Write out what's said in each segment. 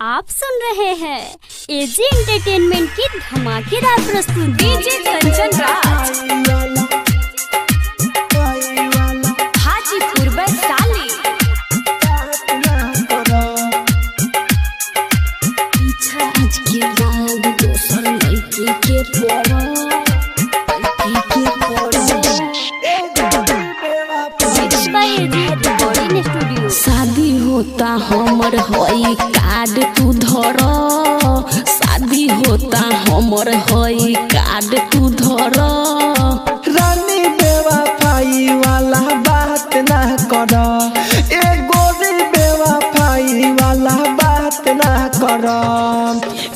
आप सुन रहे हैं एजी एंटरटेनमेंट की धमाकेदार प्रस्तुति। डीजे कंचन राज, हाजीपुर वैशाली। पीछा आज के बाद दोसर लड़की के स्टूडियो। शादी होता हमर हई कार्ड तू धर, शादी होता हमर हई कार्ड तू धर। रानी बेवफाई वाला बात ना कर, ए गोरी बेवफाई वाला बात ना कर।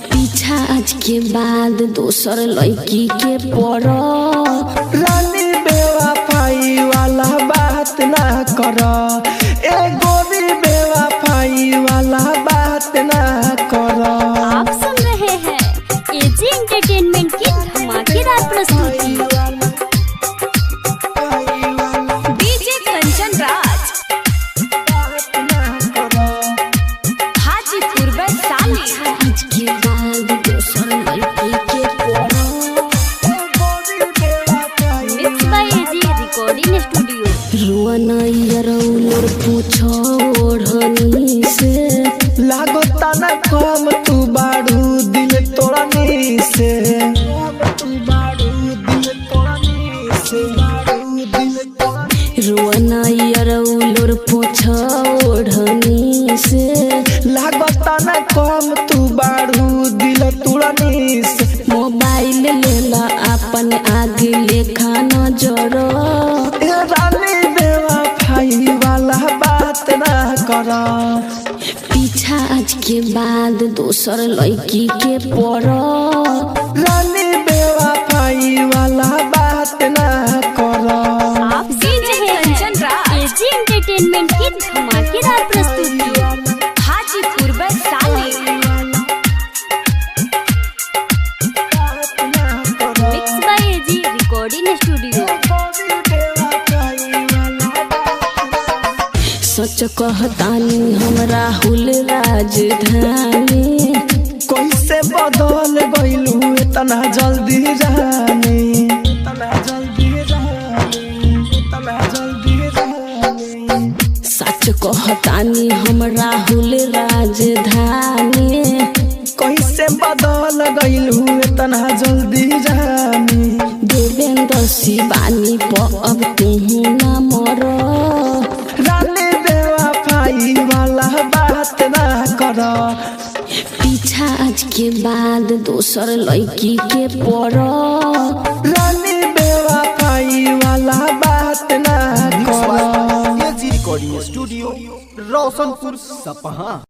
पीछा आज के बाद दोसर लड़की के पड़। रानी बेवफाई वाला बात ना कर, ए गोरी बेवफाई वाला बात ना कर। आप सुन रहे हैं एजी एंटरटेनमेंट की धमाकेदार प्रस्तुति। डीजे कंचन राज, हाजीपुर वैशाली। आज के बाद दोसर लड़की के पड़। Mix by AG recording studio. रुआना रउलर पूछो ओढ़नी से, लागता ना कम तू बाड़ू दिल तोड़नी से। रुआना रउलर पूछो ओढ़नी से, लागता ना कम तू बाड़ू दिल तोड़नी से। मोबाइल लेला अपन आगे लेखा नजर। रानी बेवफाई वाला बात ना कर। पीछा आज के बाद दोसर लड़की के पड़। रानी बेवफाई वाला बात ना कर। आप सुन रहे हैं एजी एंटरटेनमेंट की धमाकेदार प्रस्तुति। Hajipur Vaishali. Mix by AG recording studio. सच कहतानी हम राहुल राजधानी, कैसे बदल गइलू इतना जल्दी रानी, इतना जल्दी रानी, इतना जल्दी रानी। सच कहतानी हम राहुल राजधानी, कैसे बदल गइलू इतना जल्दी रानी। देवेंद्र शिवानी प अब तुहू ना मर। रानी बेवफाई वाला बात ना कर। पीछा आज के बाद दोसर लड़की के पड़। रानी बेवफाई वाला बात ना कर। एजी रिकॉर्डिंग स्टूडियो, रोशनपुर सपहा।